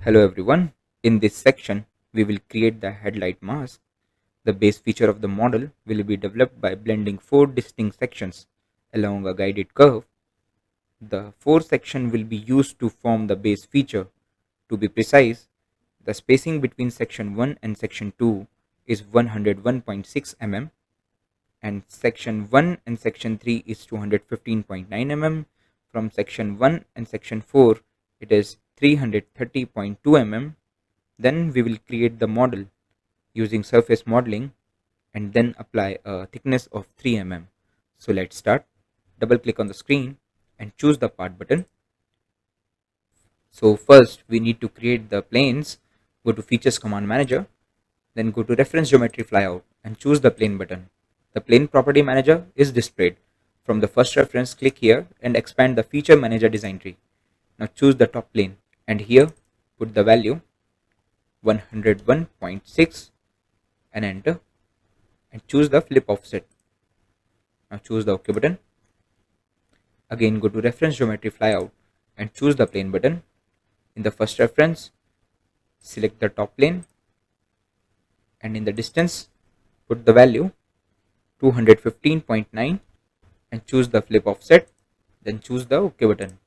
Hello everyone. In this section, we will create the headlight mask. The base feature of the model will be developed by blending 4 distinct sections along a guided curve. The 4 sections will be used to form the base feature. To be precise, the spacing between section 1 and section 2 is 101.6 mm, and section 1 and section 3 is 215.9 mm. From section 1 and section 4, it is 330.2 mm. Then we will create the model using surface modeling and then apply a thickness of 3 mm. So let's start. Double click on the screen and choose the part button. So first we need to create the planes. Go to features command manager, then go to reference geometry flyout and choose the plane button. The plane property manager is displayed. From the first reference, click here and expand the feature manager design tree. Now choose the top plane and here put the value 101.6 and enter, and choose the flip offset. Now choose the OK button. Again go to reference geometry flyout and choose the plane button. In the first reference, select the top plane and in the distance put the value 215.9 and choose the flip offset, then choose the OK button.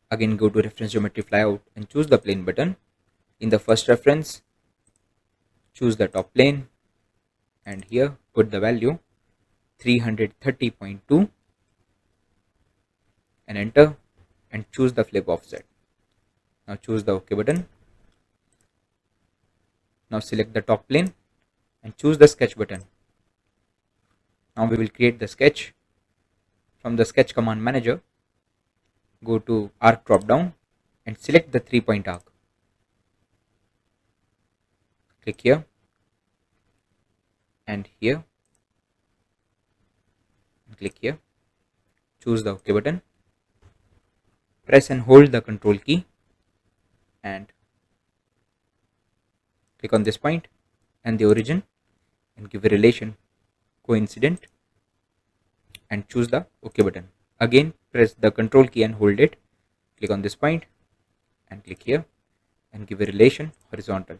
Again go to reference geometry flyout and choose the plane button. In the first reference, choose the top plane and here put the value 330.2 and enter, and choose the flip offset. Now choose the OK button. Now select the top plane and choose the sketch button. Now we will create the sketch. From the sketch command manager, go to arc drop down and select the 3-point arc. Click here and here, and click here. Choose the OK button. Press and hold the control key and click on this point and the origin and give a relation coincident and choose the OK button. Again press the control key and hold it. Click on this point and click here and give a relation horizontal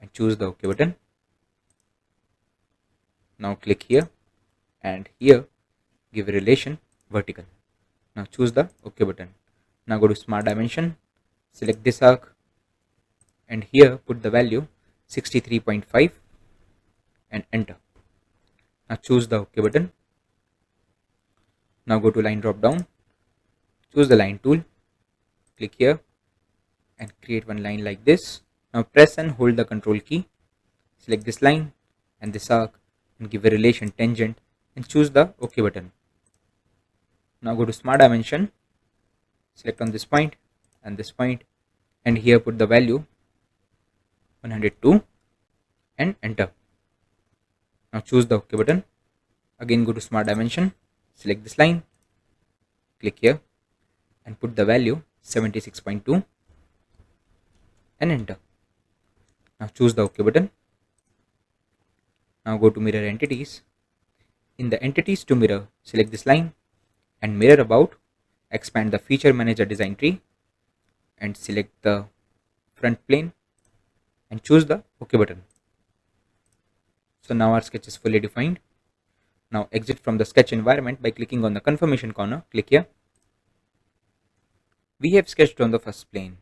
and choose the OK button. Now click here and here give a relation vertical. Now choose the OK button. Now go to smart dimension, select this arc and here put the value 63.5 and enter. Now choose the OK button. Now go to line drop down, choose the line tool, click here and create one line like this. Now press and hold the control key, select this line and this arc and give a relation tangent and choose the OK button. Now go to smart dimension, select on this point and here put the value 102 and enter. Now choose the OK button. Again go to smart dimension, select this line, click here and put the value 76.2 and enter. Now choose the OK button. Now go to mirror entities. In the entities to mirror, select this line and mirror about, expand the feature manager design tree and select the front plane and choose the OK button. So now our sketch is fully defined. Now exit from the sketch environment by clicking on the confirmation corner. Click here. We have sketched on the first plane.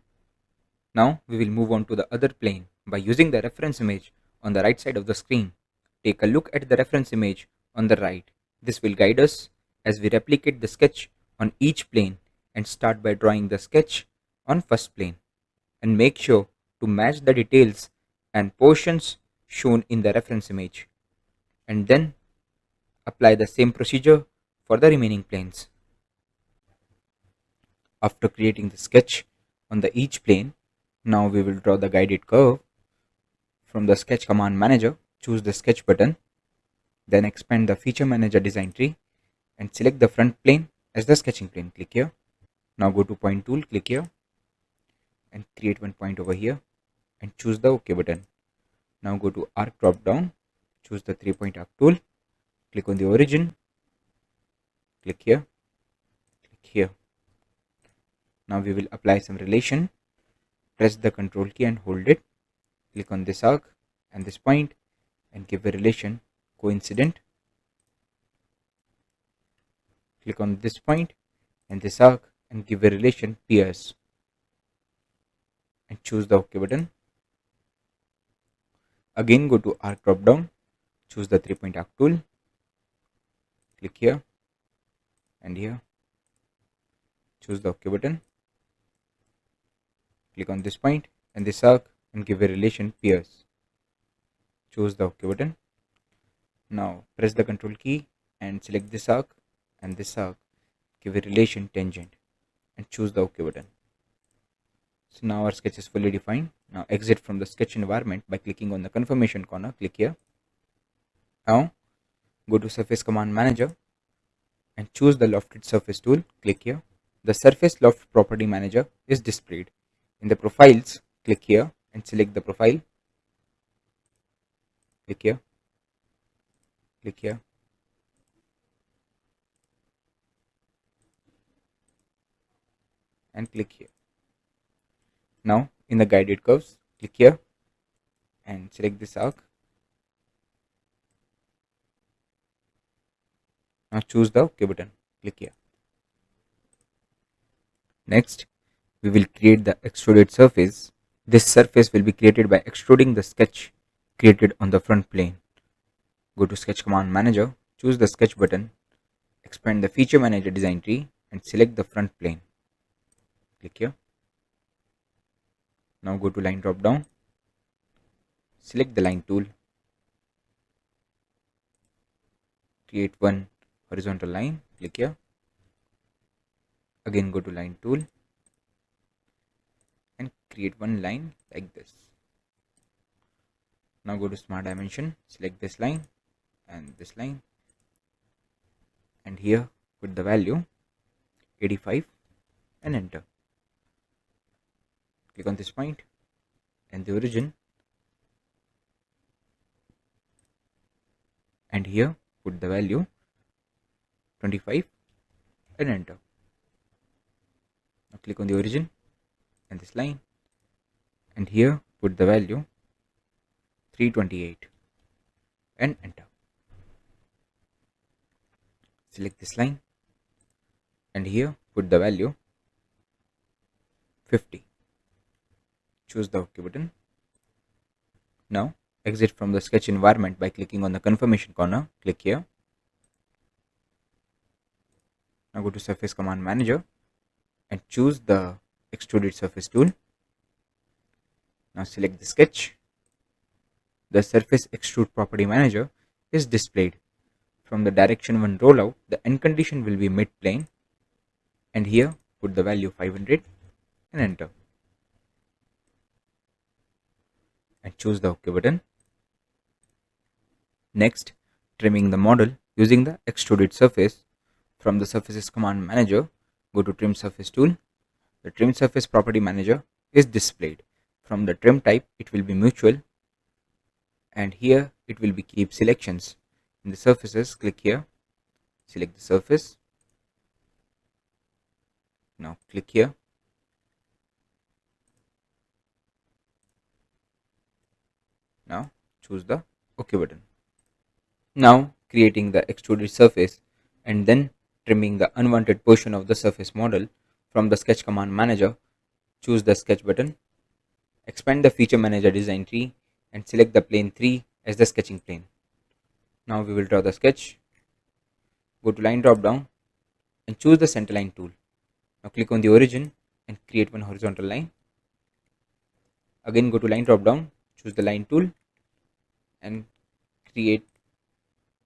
Now we will move on to the other plane by using the reference image on the right side of the screen. Take a look at the reference image on the right. This will guide us as we replicate the sketch on each plane, and start by drawing the sketch on first plane and make sure to match the details and portions shown in the reference image, and then apply the same procedure for the remaining planes. After creating the sketch on the each plane, now we will draw the guided curve. From the sketch command manager, choose the sketch button, then expand the feature manager design tree and select the front plane as the sketching plane. Click here. Now go to point tool, click here and create one point over here and choose the OK button. Now go to arc drop down, choose the 3-point arc tool, click on the origin, click here, click here. Now we will apply some relation. Press the control key and hold it. Click on this arc and this point and give a relation coincident. Click on this point and this arc and give a relation pierce and choose the OK button. Again go to arc drop down, choose the 3-point arc tool, click here and here, choose the OK button, click on this point and this arc and give a relation pierce, choose the OK button. Now press the control key and select this arc and this arc, give a relation tangent and choose the OK button. So now our sketch is fully defined. Now exit from the sketch environment by clicking on the confirmation corner, click here. Now go to Surface Command Manager and choose the Lofted Surface tool, click here. The Surface Loft Property Manager is displayed. In the profiles, click here and select the profile. Click here, click here. And click here. Now in the guided curves, click here and select this arc. Now choose the OK button, click here. Next, we will create the extruded surface. This surface will be created by extruding the sketch created on the front plane. Go to Sketch Command Manager, choose the Sketch button, expand the Feature Manager design tree and select the front plane. Click here. Now go to Line drop down, select the Line tool, create one horizontal line, click here. Again go to Line tool and create one line like this. Now go to Smart Dimension, select this line and this line and here put the value 85 and enter. Click on this point and the origin and here put the value 25 and enter. Now click on the origin and this line and here put the value 328 and enter. Select this line and here put the value 50. Choose the OK button. Now exit from the sketch environment by clicking on the confirmation corner, click here. Now go to Surface Command Manager and choose the Extruded Surface tool. Now select the sketch. The Surface Extrude Property Manager is displayed. From the direction 1 rollout, the end condition will be mid plane and here put the value 500 and enter. And choose the OK button. Next, trimming the model using the extruded surface. From the Surfaces Command Manager, go to Trim Surface tool. The Trim Surface Property Manager is displayed. From the trim type, it will be mutual and here it will be keep selections. In the surfaces, click here, select the surface. Now click here. Now choose the OK button. Now creating the extruded surface and then trimming the unwanted portion of the surface model. From the Sketch Command Manager, choose the Sketch button, expand the Feature Manager design tree and select the plane 3 as the sketching plane. Now we will draw the sketch. Go to Line drop down and choose the Centerline tool. Now click on the origin and create one horizontal line. Again go to Line drop down, choose the Line tool and create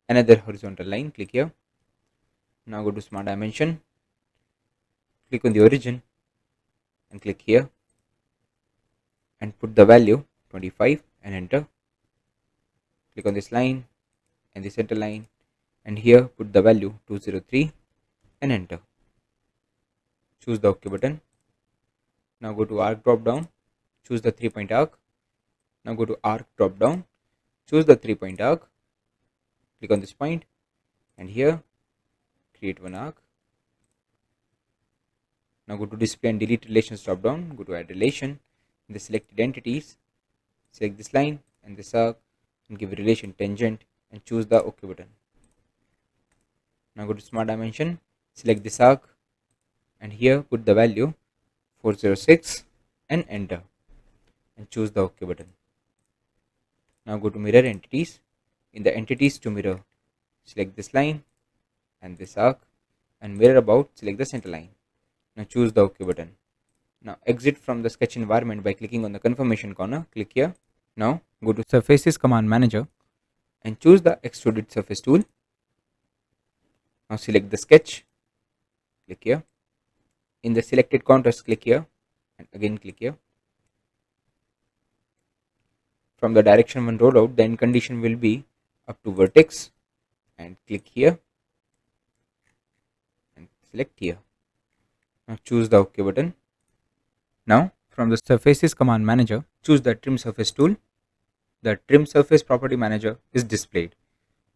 another horizontal line, click here. Now go to Smart Dimension, click on the origin and click here and put the value 25 and enter. Click on this line and the center line and here put the value 203 and enter. Choose the OK button. Now go to Arc drop down, choose the 3-point arc. Now go to Arc drop down, choose the 3-point arc, click on this point and here create one arc. Now go to display and delete relations drop down, go to add relation. In the selected entities, select this line and this arc and give a relation tangent and choose the OK button. Now go to smart dimension, select this arc and here put the value 406 and enter and choose the OK button. Now go to mirror entities. In the entities to mirror, select this line and this arc and mirror about, select the center line. Now choose the OK button. Now exit from the sketch environment by clicking on the confirmation corner, click here. Now go to surfaces command manager and choose the extruded surface tool. Now select the sketch, click here. In the selected contours, click here and again click here. From the direction 1 rollout, the end condition will be up to vertex and click here and select here. Now choose the OK button. Now from the surfaces command manager, choose the trim surface tool. The trim surface property manager is displayed.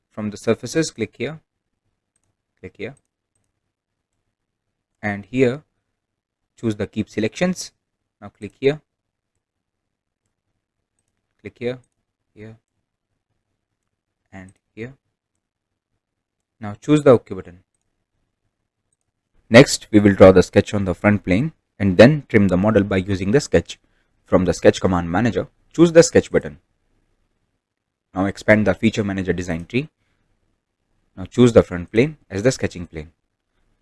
From the surfaces, click here and here choose the keep selections. Now click here, here and here. Now choose the OK button. Next we will draw the sketch on the front plane and then trim the model by using the sketch. From the sketch command manager, choose the sketch button. Now expand the feature manager design tree. Now choose the front plane as the sketching plane.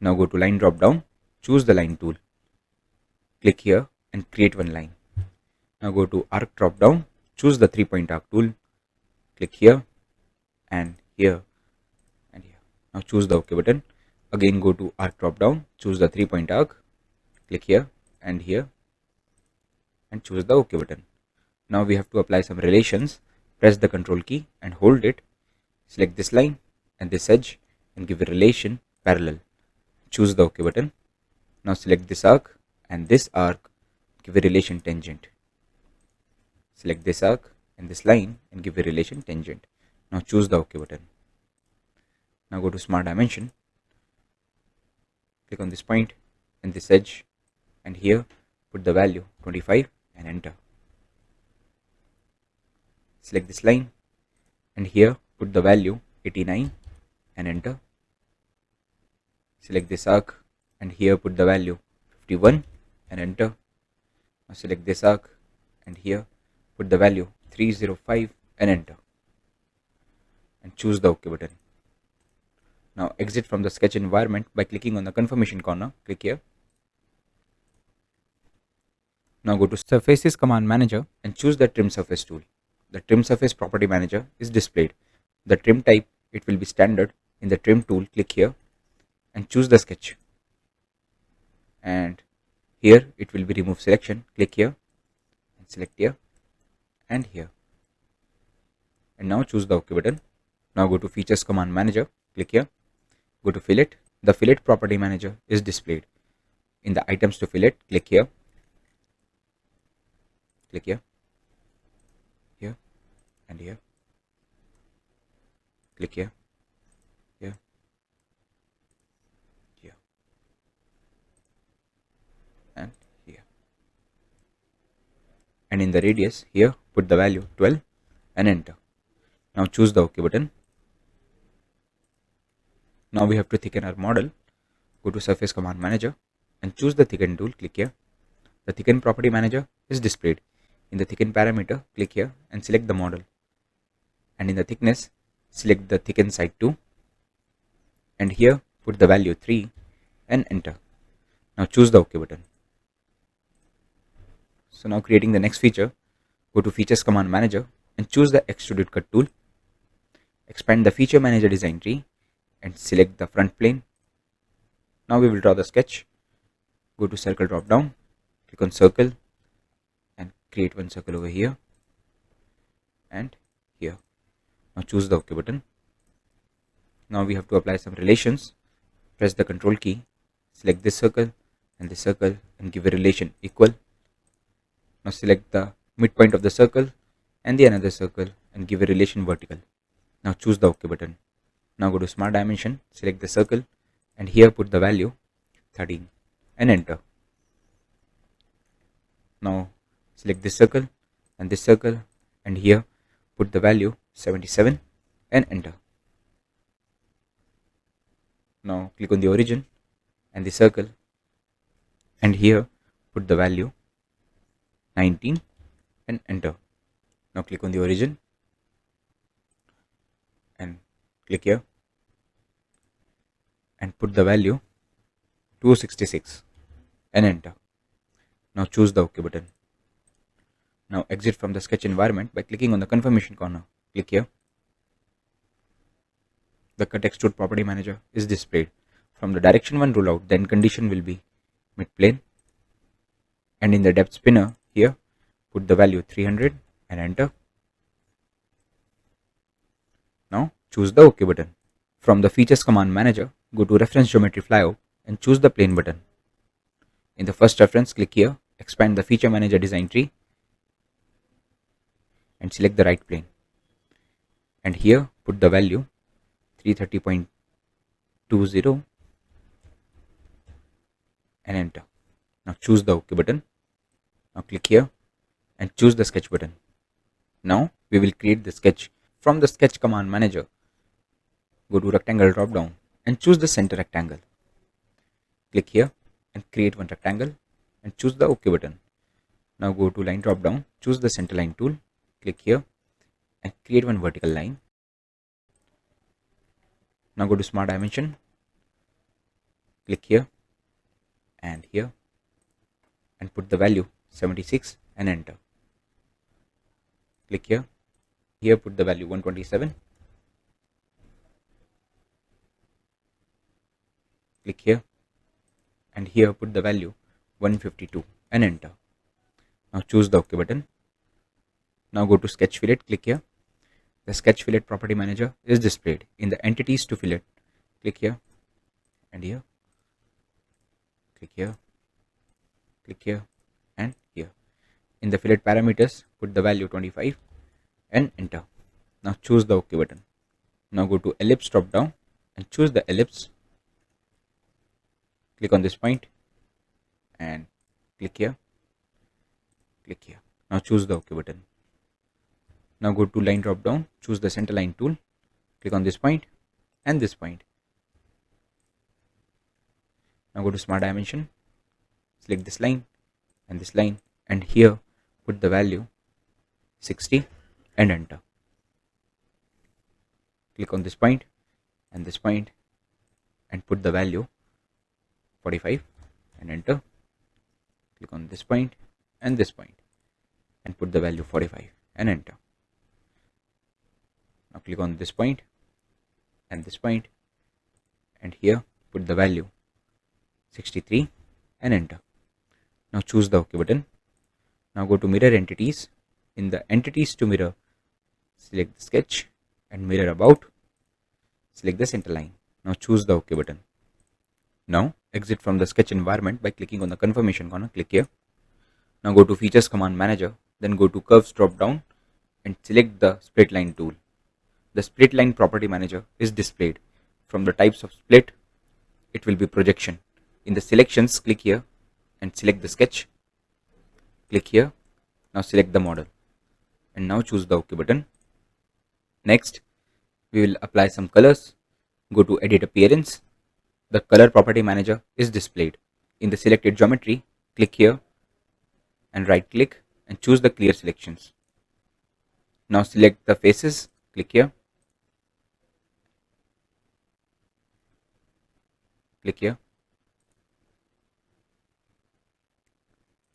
Now go to line drop down, choose the line tool. Click here and create one line. Now go to arc drop down, choose the 3-point arc tool. Click here and here and here. Now choose the OK button. Again go to arc drop down, choose the 3-point arc. Click here and choose the OK button. Now we have to apply some relations. Press the control key and hold it. Select this line and this edge and give a relation parallel. Choose the OK button. Now select this arc and this arc, give a relation tangent. Select this arc and this line and give a relation tangent. Now choose the OK button. Now go to smart dimension, click on this point and this edge and here put the value 25 and enter. Select this line and here put the value 89 and enter. Select this arc and here put the value 51 and enter. Now select this arc and here put the value 305 and enter and choose the OK button. Now exit from the sketch environment by clicking on the confirmation corner, click here. Now go to surfaces command manager and choose the trim surface tool. The trim surface property manager is displayed. The trim type, it will be standard. In the trim tool, click here and choose the sketch. And here it will be remove selection. Click here and select here and here. And now choose the OK button. Now go to features command manager, click here. Go to fillet. The fillet property manager is displayed. In the items to fillet, click here. Click here and here. Click here and here. And in the radius here put the value 12 and enter. Now choose the OK button. Now we have to thicken our model. Go to surface command manager and choose the thicken tool, click here. The thicken property manager is displayed. In the thicken parameter, click here and select the model. And in the thickness, select the thicken side 2 and here put the value 3 and enter. Now choose the OK button. So now creating the next feature, go to features command manager and choose the extruded cut tool. Expand the feature manager design tree and select the front plane. Now we will draw the sketch. Go to circle drop down, click on circle and create one circle over here and here. Now choose the OK button. Now we have to apply some relations. Press the control key, select this circle and give a relation equal. Now select the midpoint of the circle and the another circle and give a relation vertical. Now choose the OK button. Now go to smart dimension, select the circle and here put the value 13 and enter. Now select this circle and here put the value 77 and enter. Now click on the origin and the circle and here put the value 19 and enter. Now click on the origin and click here and put the value 266 and enter. Now choose the OK button. Now exit from the sketch environment by clicking on the confirmation corner. Click here. The cut extrude property manager is displayed. From the direction 1 rule out, the end condition will be mid plane, and in the depth spinner here put the value 300 and enter. Now choose the OK button. From the features command manager, go to reference geometry flyout and choose the plane button. In the first reference, click here, expand the feature manager design tree and select the right plane, and here put the value 330.20 and enter. Now choose the OK button. Now click here and choose the sketch button. Now we will create the sketch. From the sketch command manager, go to rectangle drop down and choose the center rectangle. Click here and create one rectangle and choose the OK button. Now go to line drop down, choose the center line tool, click here and create one vertical line. Now go to smart dimension, click here and here and put the value 76 and enter. Click here, here put the value 127, click here and here put the value 152 and enter. Now choose the OK button. Now go to sketch fillet, click here. The sketch fillet property manager is displayed. In the entities to fillet, click here and here, click here, click here and here. In the fillet parameters, put the value 25 and enter. Now choose the OK button. Now go to ellipse drop down and choose the ellipse. Click on this point and click here, click here. Now choose the OK button. Now go to line drop down, choose the center line tool, click on this point and this point. Now go to smart dimension, select this line and here put the value 60 and enter. Click on this point and put the value 45 and enter. Click on this point and put the value 45 and enter. Now click on this point and here put the value 63 and enter. Now choose the OK button. Now go to mirror entities. In the entities to mirror, select the sketch and mirror about, select the center line. Now choose the OK button. Now exit from the sketch environment by clicking on the confirmation corner, click here. Now go to features command manager, then go to curves drop down and select the split line tool. The split line property manager is displayed. From the types of split, it will be projection. In the selections, click here and select the sketch. Click here. Now select the model and now choose the OK button. Next, we will apply some colors. Go to edit appearance. The color property manager is displayed. In the selected geometry, click here and right click and choose the clear selections. Now select the faces, click here, click here,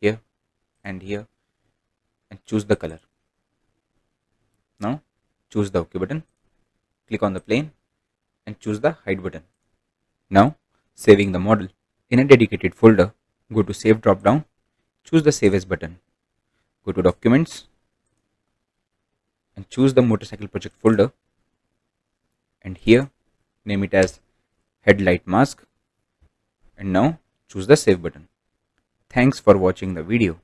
here and here and choose the color. Now choose the OK button, click on the plane and choose the hide button. Now saving the model in a dedicated folder, go to save drop down, choose the save as button, go to documents and choose the motorcycle project folder and here name it as Headlight mask and now choose the save button. Thanks for watching the video.